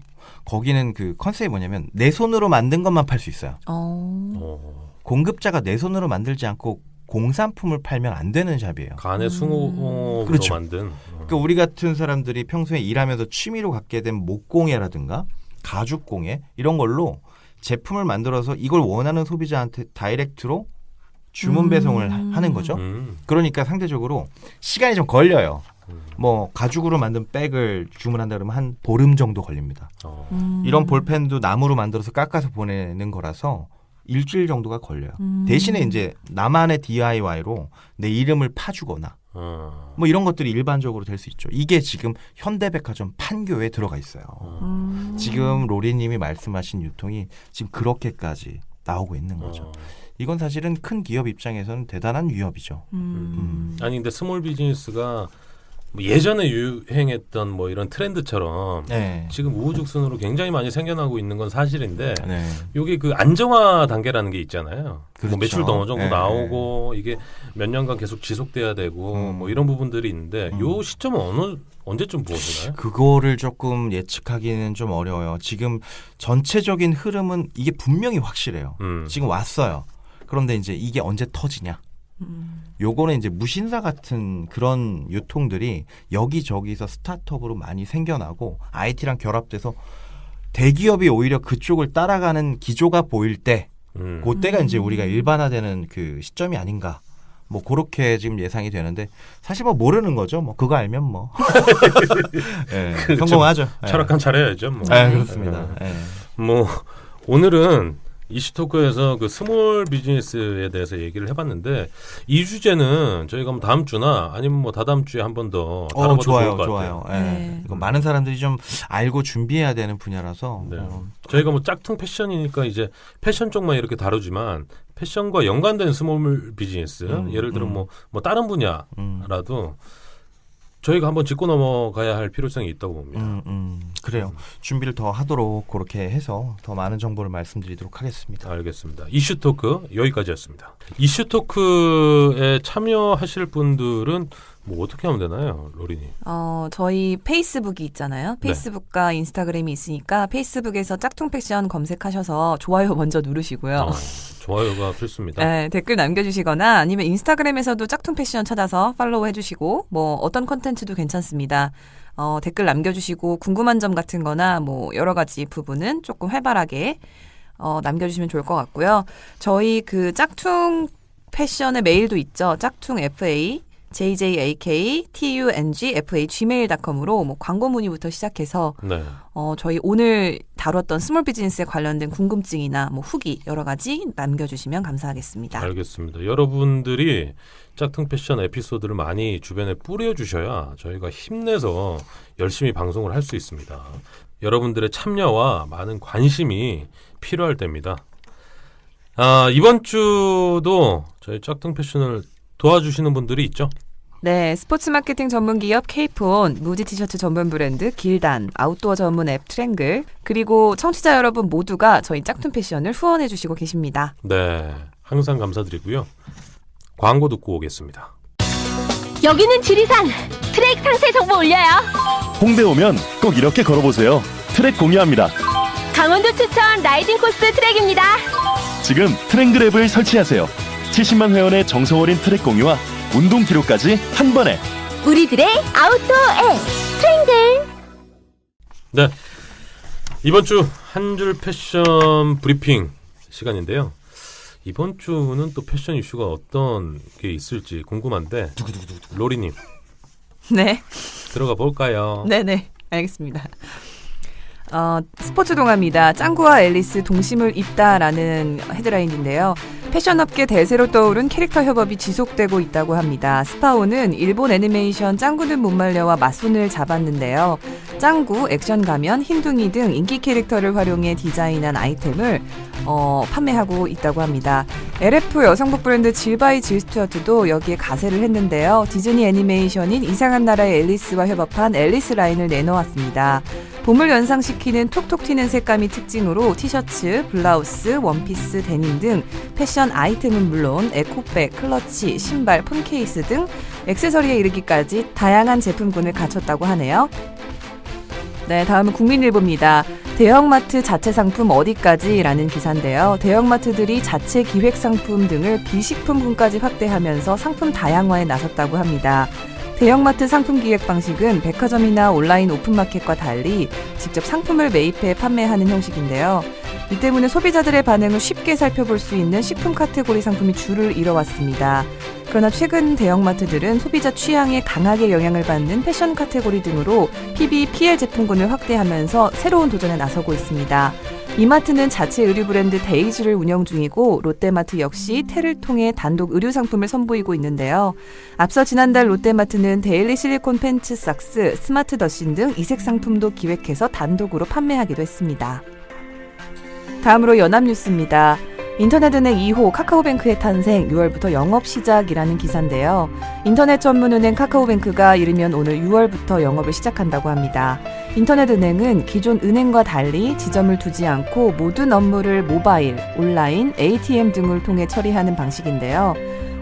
거기는 그 컨셉이 뭐냐면 내 손으로 만든 것만 팔 수 있어요. 공급자가 내 손으로 만들지 않고 공산품을 팔면 안 되는 샵이에요. 간의 숭어로 그렇죠. 만든. 그러니까 우리 같은 사람들이 평소에 일하면서 취미로 갖게 된 목공예라든가 가죽공예 이런 걸로 제품을 만들어서 이걸 원하는 소비자한테 다이렉트로 주문 배송을 하는 거죠. 그러니까 상대적으로 시간이 좀 걸려요. 뭐 가죽으로 만든 백을 주문한다 그러면 한 보름 정도 걸립니다. 이런 볼펜도 나무로 만들어서 깎아서 보내는 거라서 일주일 정도가 걸려요. 대신에 이제 나만의 DIY로 내 이름을 파주거나 뭐 이런 것들이 일반적으로 될 수 있죠. 이게 지금 현대백화점 판교에 들어가 있어요. 지금 로리님이 말씀하신 유통이 지금 그렇게까지 나오고 있는 거죠. 이건 사실은 큰 기업 입장에서는 대단한 위협이죠. 아니 근데 스몰 비즈니스가 뭐 예전에 유행했던 뭐 이런 트렌드처럼 네. 지금 우후죽순으로 굉장히 많이 생겨나고 있는 건 사실인데 네. 이게 그 안정화 단계라는 게 있잖아요. 그렇죠. 뭐 매출도 어느 정도 네. 나오고 이게 몇 년간 계속 지속돼야 되고 뭐 이런 부분들이 있는데 요 시점은 언제쯤 보시나요? 그거를 조금 예측하기는 좀 어려워요. 지금 전체적인 흐름은 이게 분명히 확실해요. 지금 왔어요. 그런데 이제 이게 언제 터지냐? 요거는 이제 무신사 같은 그런 유통들이 여기저기서 스타트업으로 많이 생겨나고 IT랑 결합돼서 대기업이 오히려 그쪽을 따라가는 기조가 보일 때 그때가 이제 우리가 일반화되는 그 시점이 아닌가. 뭐 그렇게 지금 예상이 되는데 사실 뭐 모르는 거죠. 뭐 그거 알면 뭐 네, 그렇죠. 성공하죠. 철학한 차려야죠. 뭐. 네, 그렇습니다. 네. 뭐 오늘은 이슈토크에서 그 스몰 비즈니스에 대해서 얘기를 해봤는데 이 주제는 저희가 뭐 다음 주나 아니면 뭐 다다음 주에 한 번 더 다뤄봐도 좋아요, 좋을 것 좋아요. 같아요. 네. 이거 많은 사람들이 좀 알고 준비해야 되는 분야라서 네. 저희가 뭐 짝퉁 패션이니까 이제 패션 쪽만 이렇게 다루지만 패션과 연관된 스몰 비즈니스 예를 들어 뭐 다른 분야라도 저희가 한번 짚고 넘어가야 할 필요성이 있다고 봅니다. 그래요. 준비를 더 하도록 그렇게 해서 더 많은 정보를 말씀드리도록 하겠습니다. 알겠습니다. 이슈토크 여기까지였습니다. 이슈토크에 참여하실 분들은 뭐 어떻게 하면 되나요, 로리님? 저희 페이스북이 있잖아요. 페이스북과 인스타그램이 있으니까 페이스북에서 짝퉁 패션 검색하셔서 좋아요 먼저 누르시고요. 좋아요가 필수입니다. 네, 댓글 남겨주시거나 아니면 인스타그램에서도 짝퉁 패션 찾아서 팔로우 해주시고 뭐 어떤 컨텐츠도 괜찮습니다. 댓글 남겨주시고 궁금한 점 같은 거나 뭐 여러 가지 부분은 조금 활발하게 남겨주시면 좋을 것 같고요. 저희 그 짝퉁 패션의 메일도 있죠. 짝퉁 FA JJAKTUNGFA@gmail.com으로 뭐 광고 문의부터 시작해서 네. 저희 오늘 다뤘던 스몰 비즈니스에 관련된 궁금증이나 뭐 후기 여러 가지 남겨주시면 감사하겠습니다. 알겠습니다. 여러분들이 짝퉁 패션 에피소드를 많이 주변에 뿌려주셔야 저희가 힘내서 열심히 방송을 할 수 있습니다. 여러분들의 참여와 많은 관심이 필요할 때입니다. 이번 주도 저희 짝퉁 패션을 도와주시는 분들이 있죠. 네, 스포츠 마케팅 전문 기업 케이폰, 무지 티셔츠 전문 브랜드 길단, 아웃도어 전문 앱 트랭글, 그리고 청취자 여러분 모두가 저희 짝퉁 패션을 후원해 주시고 계십니다. 네, 항상 감사드리고요. 광고 듣고 오겠습니다. 여기는 지리산 트랙 상세 정보 올려요. 홍대 오면 꼭 이렇게 걸어보세요. 트랙 공유합니다. 강원도 추천 라이딩 코스 트랙입니다. 지금 트랭글 앱을 설치하세요. 70만 회원의 정성 어린 트랙 공유와 운동 기록까지 한 번에. 우리들의 아웃도어 앱 트랭글. 네, 이번 주 한 줄 패션 브리핑 시간인데요. 이번 주는 또 패션 이슈가 어떤 게 있을지 궁금한데 로리님 네. 들어가 볼까요? 네네. 알겠습니다. 스포츠 동아입니다. 짱구와 앨리스 동심을 입다라는 헤드라인인데요. 패션업계 대세로 떠오른 캐릭터 협업이 지속되고 있다고 합니다. 스파오는 일본 애니메이션 짱구는 못 말려와 맞손을 잡았는데요. 짱구, 액션 가면, 흰둥이 등 인기 캐릭터를 활용해 디자인한 아이템을 판매하고 있다고 합니다. LF 여성복 브랜드 질바이 질스튜어트도 여기에 가세를 했는데요. 디즈니 애니메이션인 이상한 나라의 앨리스와 협업한 앨리스 라인을 내놓았습니다. 봄을 연상시키는 톡톡 튀는 색감이 특징으로 티셔츠, 블라우스, 원피스, 데님 등 패션 아이템은 물론 에코백, 클러치, 신발, 폰 케이스 등 액세서리에 이르기까지 다양한 제품군을 갖췄다고 하네요. 네, 다음은 국민일보입니다. 대형마트 자체 상품 어디까지라는 기사인데요. 대형마트들이 자체 기획 상품 등을 비식품군까지 확대하면서 상품 다양화에 나섰다고 합니다. 대형마트 상품 기획 방식은 백화점이나 온라인 오픈마켓과 달리 직접 상품을 매입해 판매하는 형식인데요. 이 때문에 소비자들의 반응을 쉽게 살펴볼 수 있는 식품 카테고리 상품이 줄을 이뤄왔습니다. 그러나 최근 대형마트들은 소비자 취향에 강하게 영향을 받는 패션 카테고리 등으로 PB, PL 제품군을 확대하면서 새로운 도전에 나서고 있습니다. 이마트는 자체 의류 브랜드 데이즈를 운영 중이고 롯데마트 역시 테를 통해 단독 의류 상품을 선보이고 있는데요. 앞서 지난달 롯데마트는 데일리 실리콘 팬츠 삭스, 스마트 더신 등 이색 상품도 기획해서 단독으로 판매하기도 했습니다. 다음으로 연합뉴스입니다. 인터넷은행 2호 카카오뱅크의 탄생 6월부터 영업 시작이라는 기사인데요. 인터넷 전문은행 카카오뱅크가 이르면 오늘 6월부터 영업을 시작한다고 합니다. 인터넷은행은 기존 은행과 달리 지점을 두지 않고 모든 업무를 모바일, 온라인, ATM 등을 통해 처리하는 방식인데요.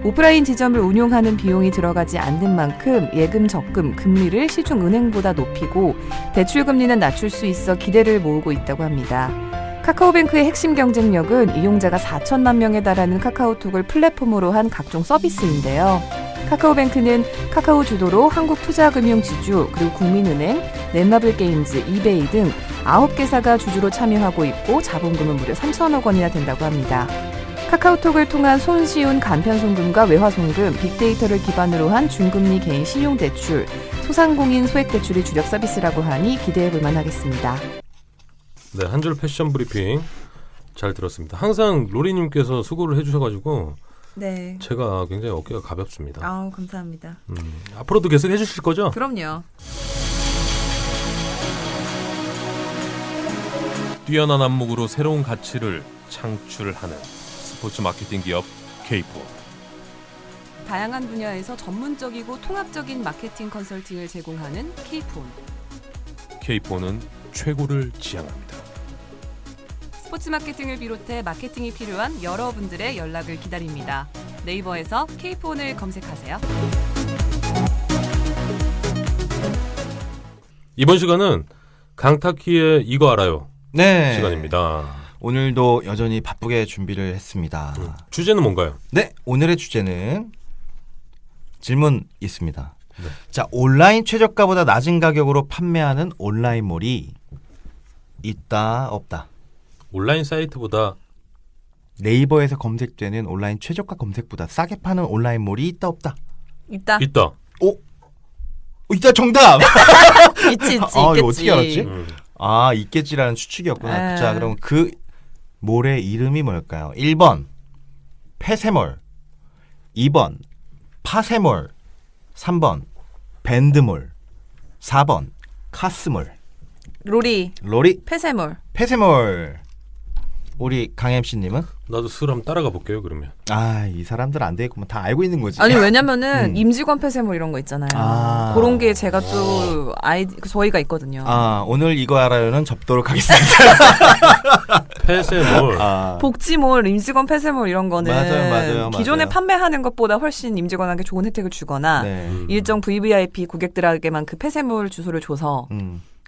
오프라인 지점을 운용하는 비용이 들어가지 않는 만큼 예금 적금, 금리를 시중은행보다 높이고 대출 금리는 낮출 수 있어 기대를 모으고 있다고 합니다. 카카오뱅크의 핵심 경쟁력은 이용자가 4천만 명에 달하는 카카오톡을 플랫폼으로 한 각종 서비스인데요. 카카오뱅크는 카카오 주도로 한국투자금융지주, 그리고 국민은행, 넷마블게임즈, 이베이 등 9개사가 주주로 참여하고 있고 자본금은 무려 3천억 원이나 된다고 합니다. 카카오톡을 통한 손쉬운 간편송금과 외화송금, 빅데이터를 기반으로 한 중금리 개인 신용대출, 소상공인 소액대출이 주력 서비스라고 하니 기대해볼 만하겠습니다. 네, 한 줄 패션 브리핑 잘 들었습니다. 항상 로리님께서 수고를 해주셔가지고 네. 제가 굉장히 어깨가 가볍습니다. 아우, 감사합니다. 앞으로도 계속 해주실 거죠? 그럼요. 뛰어난 안목으로 새로운 가치를 창출하는 스포츠 마케팅 기업 K4. 다양한 분야에서 전문적이고 통합적인 마케팅 컨설팅을 제공하는 K폰. K4는 최고를 지향합니다. 스포츠 마케팅을 비롯해 마케팅이 필요한 여러분들의 연락을 기다립니다. 네이버에서 K폰을 검색하세요. 이번 시간은 강타키의 이거 알아요 네. 시간입니다. 오늘도 여전히 바쁘게 준비를 했습니다. 주제는 뭔가요? 네, 오늘의 주제는 질문 있습니다. 네. 자, 온라인 최저가보다 낮은 가격으로 판매하는 온라인몰이 있다, 없다? 온라인 사이트보다 네이버에서 검색되는 온라인 최저가 검색보다 싸게 파는 온라인몰이 있다, 없다? 있다. 있다. 오, 있다, 정답. 있지, 있지, 아, 있겠지. 이거 어떻게 알았지? 아, 있겠지라는 추측이었구나. 에. 자, 그럼 그 몰의 이름이 뭘까요? 1번 폐쇄몰, 2번 파쇄몰, 3번 밴드몰, 4번 카스몰. 로리, 로리 폐쇄몰. 폐쇄몰. 우리 강 MC님은? 나도 술 한번 따라가 볼게요. 그러면 아, 이 사람들 안 되겠구만. 다 알고 있는 거지. 아니, 왜냐면은 임직원 폐쇄몰 이런 거 있잖아요. 아. 그런 게 제가 또 저희가 있거든요. 아, 오늘 이거 알아요는 접도록 하겠습니다. 폐쇄몰. 아. 복지몰, 임직원 폐쇄몰 이런 거는 맞아요. 기존에 맞아요. 판매하는 것보다 훨씬 임직원에게 좋은 혜택을 주거나 네. 일정 VVIP 고객들에게만 그 폐쇄몰 주소를 줘서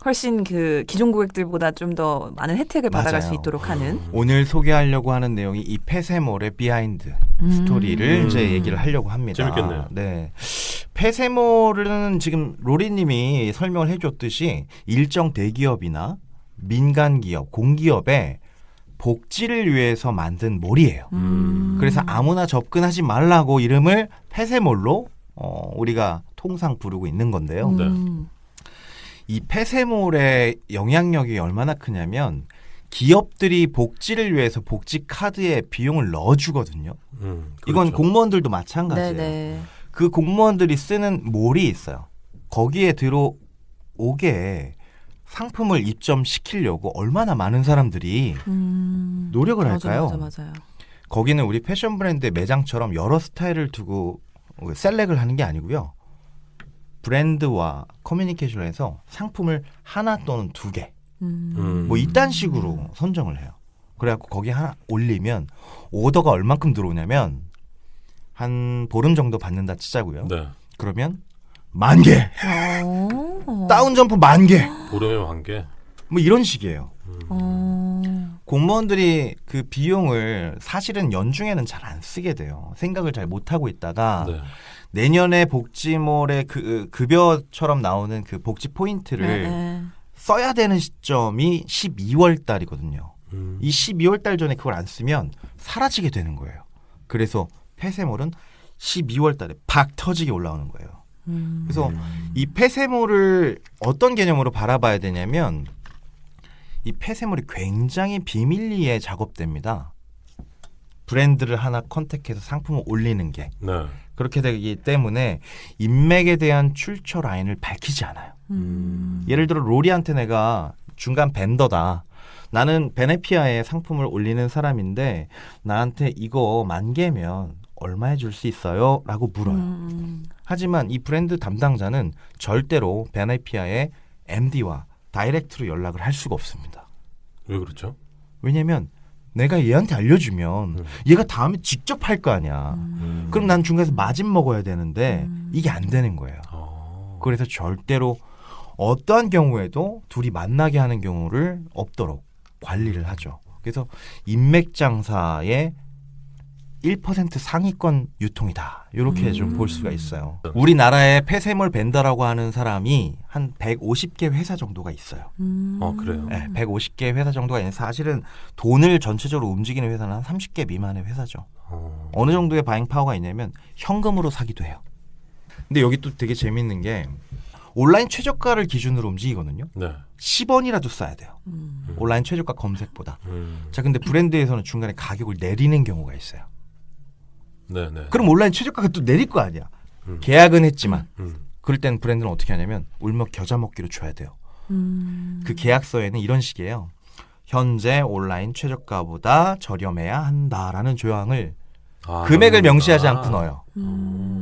훨씬 그 기존 고객들보다 좀 더 많은 혜택을 받아갈 맞아요. 수 있도록 하는. 오늘 소개하려고 하는 내용이 이 폐쇄몰의 비하인드 스토리를 이제 얘기를 하려고 합니다. 재밌겠네요. 네. 폐쇄몰은 지금 로리님이 설명을 해줬듯이 일정 대기업이나 민간 기업, 공기업에 복지를 위해서 만든 몰이에요. 그래서 아무나 접근하지 말라고 이름을 폐쇄몰로 우리가 통상 부르고 있는 건데요. 네. 이 폐쇄몰의 영향력이 얼마나 크냐면 기업들이 복지를 위해서 복지 카드에 비용을 넣어주거든요. 이건 그렇죠. 공무원들도 마찬가지예요. 네네. 그 공무원들이 쓰는 몰이 있어요. 거기에 들어오게 상품을 입점시키려고 얼마나 많은 사람들이 노력을 할까요? 맞아요. 거기는 우리 패션 브랜드의 매장처럼 여러 스타일을 두고 셀렉을 하는 게 아니고요. 브랜드와 커뮤니케이션을 해서 상품을 하나 또는 두 개, 뭐 이딴 식으로 선정을 해요. 그래갖고 거기 하나 올리면 오더가 얼만큼 들어오냐면 한 보름 정도 받는다 치자고요. 네. 그러면 10,000개, 다운 점프 10,000개, 보름에 10,000개. 뭐 이런 식이에요. 공무원들이 그 비용을 사실은 연중에는 잘 안 쓰게 돼요. 생각을 잘 못하고 있다가 네. 내년에 복지몰의 그 급여처럼 나오는 그 복지 포인트를 써야 되는 시점이 12월 달이거든요. 이 12월 달 전에 그걸 안 쓰면 사라지게 되는 거예요. 그래서 폐쇄몰은 12월 달에 팍 터지게 올라오는 거예요. 그래서 이 폐쇄몰을 어떤 개념으로 바라봐야 되냐면 이 폐쇄몰이 굉장히 비밀리에 작업됩니다. 브랜드를 하나 컨택해서 상품을 올리는 게 네. 그렇게 되기 때문에 인맥에 대한 출처 라인을 밝히지 않아요. 예를 들어 로리한테 내가 중간 벤더다. 나는 베네피아에 상품을 올리는 사람인데 나한테 이거 10,000개면 얼마에 줄 수 있어요? 라고 물어요. 하지만 이 브랜드 담당자는 절대로 베네피아의 MD와 다이렉트로 연락을 할 수가 없습니다. 왜 그렇죠? 왜냐면 내가 얘한테 알려주면 얘가 다음에 직접 할 거 아니야. 그럼 난 중간에서 마진 먹어야 되는데 이게 안 되는 거예요. 그래서 절대로 어떠한 경우에도 둘이 만나게 하는 경우를 없도록 관리를 하죠. 그래서 인맥 장사의 1% 상위권 유통이다. 이렇게 좀 볼 수가 있어요. 우리나라의 폐쇄몰 벤더라고 하는 사람이 한 150개 회사 정도가 있어요. 그래요? 네, 150개 회사 정도가 있는데 사실은 돈을 전체적으로 움직이는 회사는 한 30개 미만의 회사죠. 어느 정도의 바잉 파워가 있냐면 현금으로 사기도 해요. 근데 여기 또 되게 재밌는 게 온라인 최저가를 기준으로 움직이거든요. 네. 10원이라도 써야 돼요. 온라인 최저가 검색보다. 자, 근데 브랜드에서는 중간에 가격을 내리는 경우가 있어요. 네. 그럼 온라인 최저가가 또 내릴 거 아니야. 계약은 했지만 그럴 때는 브랜드는 어떻게 하냐면 울며 겨자 먹기로 줘야 돼요. 그 계약서에는 이런 식이에요. 현재 온라인 최저가보다 저렴해야 한다라는 조항을 금액을 명시하지 않고 넣어요.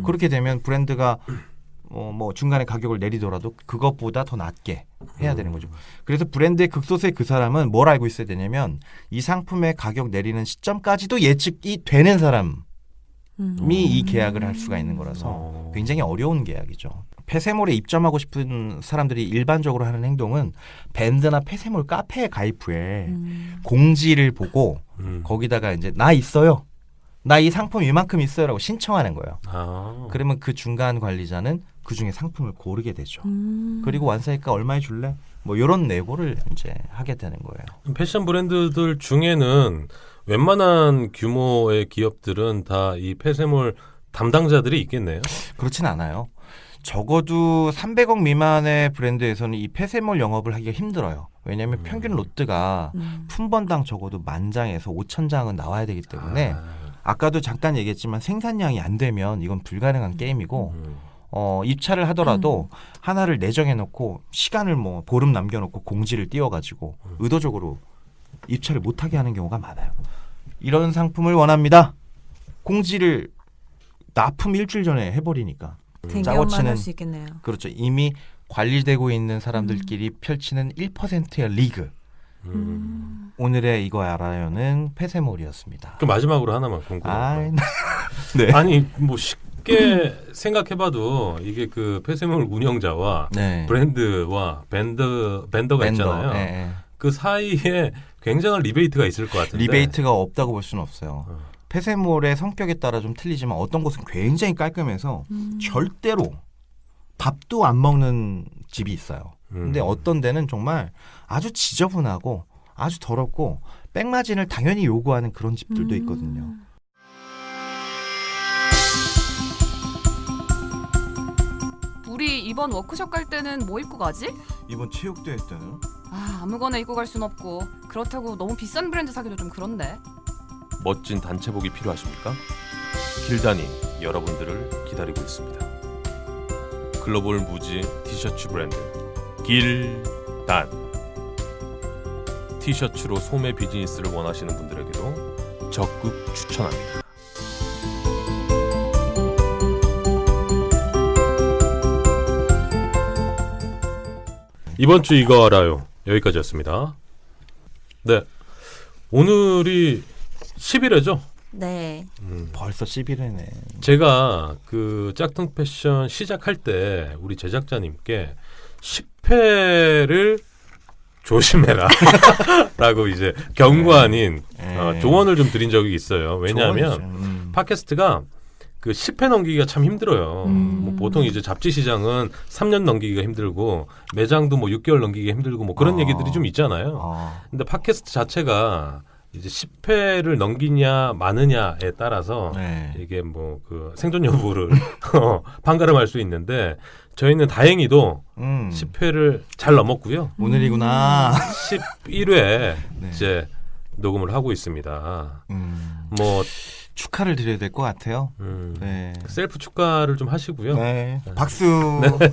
그렇게 되면 브랜드가 뭐 중간에 가격을 내리더라도 그것보다 더 낮게 해야 되는 거죠. 그래서 브랜드의 극소수의 그 사람은 뭘 알고 있어야 되냐면 이 상품의 가격 내리는 시점까지도 예측이 되는 사람이 이 계약을 할 수가 있는 거라서 굉장히 어려운 계약이죠. 폐쇄몰에 입점하고 싶은 사람들이 일반적으로 하는 행동은 밴드나 폐쇄몰 카페에 가입 후에 공지를 보고 거기다가 이제 나 있어요. 나 이 상품 이만큼 있어요라고 신청하는 거예요. 그러면 그 중간 관리자는 그 중에 상품을 고르게 되죠. 그리고 완사니까 얼마에 줄래? 뭐 이런 내고를 이제 하게 되는 거예요. 패션 브랜드들 중에는 웬만한 규모의 기업들은 다 이 폐쇄몰 담당자들이 있겠네요. 그렇진 않아요. 적어도 300억 미만의 브랜드에서는 이 폐쇄몰 영업을 하기가 힘들어요. 왜냐하면 평균 롯드가 품번당 적어도 10,000장에서 5,000장은 나와야 되기 때문에 아까도 잠깐 얘기했지만 생산량이 안 되면 이건 불가능한 게임이고 입찰을 하더라도 하나를 내정해 놓고 시간을 뭐 보름 남겨놓고 공지를 띄워가지고 의도적으로 입찰을 못하게 하는 경우가 많아요. 이런 상품을 원합니다. 공지를 납품 일주일 전에 해버리니까 대기업만 할 수 있겠네요. 그렇죠. 이미 관리되고 있는 사람들끼리 펼치는 1%의 리그. 오늘의 이거 알아요는 폐쇄몰이었습니다. 그 마지막으로 하나만 궁금한 거. 네. 아니 뭐 쉽게 생각해봐도 이게 그 폐쇄몰 운영자와 네. 브랜드와 벤더가 있잖아요. 네. 그 사이에 굉장한 리베이트가 있을 것 같은데. 리베이트가 없다고 볼 수는 없어요. 폐쇄몰의 성격에 따라 좀 틀리지만 어떤 곳은 굉장히 깔끔해서 절대로 밥도 안 먹는 집이 있어요. 근데 어떤 데는 정말 아주 지저분하고 아주 더럽고 백마진을 당연히 요구하는 그런 집들도 있거든요. 우리 이번 워크숍 갈 때는 뭐 입고 가지? 이번 체육대회 때는 아무거나 입고 갈 순 없고 그렇다고 너무 비싼 브랜드 사기도 좀 그런데. 멋진 단체복이 필요하십니까? 길단이 여러분들을 기다리고 있습니다. 글로벌 무지 티셔츠 브랜드 길단. 티셔츠로 소매 비즈니스를 원하시는 분들에게도 적극 추천합니다. 이번 주 이거 알아요. 여기까지였습니다. 네, 오늘이 11회죠? 네. 벌써 11회네. 제가 그 짝퉁 패션 시작할 때 우리 제작자님께 10회를 조심해라 라고 이제 경고 아닌 조언을 좀 드린 적이 있어요. 왜냐하면 팟캐스트가 그 10회 넘기기가 참 힘들어요. 뭐 보통 이제 잡지 시장은 3년 넘기기가 힘들고 매장도 뭐 6개월 넘기기가 힘들고 뭐 그런 얘기들이 좀 있잖아요. 근데 팟캐스트 자체가 이제 10회를 넘기냐 마느냐에 따라서 이게 뭐 그 생존 여부를 판가름할 수 있는데 저희는 다행히도 10회를 잘 넘었고요. 오늘이구나. 11회 네. 이제 녹음을 하고 있습니다. 뭐 축하를 드려야 될 것 같아요. 네. 셀프 축가를 좀 하시고요. 네. 박수. 네.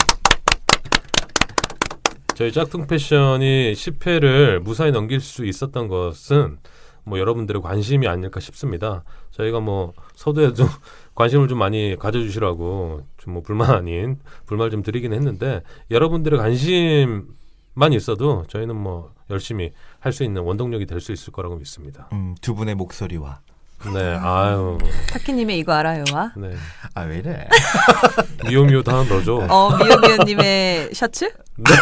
저희 짝퉁 패션이 10회를 무사히 넘길 수 있었던 것은 뭐 여러분들의 관심이 아닐까 싶습니다. 저희가 뭐 서두에도 관심을 좀 많이 가져주시라고 좀 뭐 불만 아닌 불말 좀 드리긴 했는데 여러분들의 관심만 있어도 저희는 뭐 열심히 할 수 있는 원동력이 될 수 있을 거라고 믿습니다. 두 분의 목소리와. 네, 아유. 타키님의 이거 알아요와. 네. 아, 왜 이래? 미오미오도 하나 넣어줘. 미오미오님의 셔츠? 네.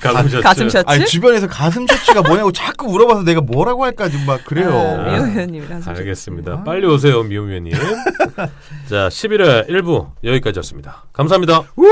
가슴 셔츠. 가슴 셔츠? 아니, 주변에서 가슴 셔츠가 뭐냐고 자꾸 물어봐서 내가 뭐라고 할까 지금 막 그래요. 미오미오님의 가슴 셔츠. 알겠습니다. 빨리 오세요, 미오미오님. 자, 11회 1부 여기까지였습니다. 감사합니다. 우!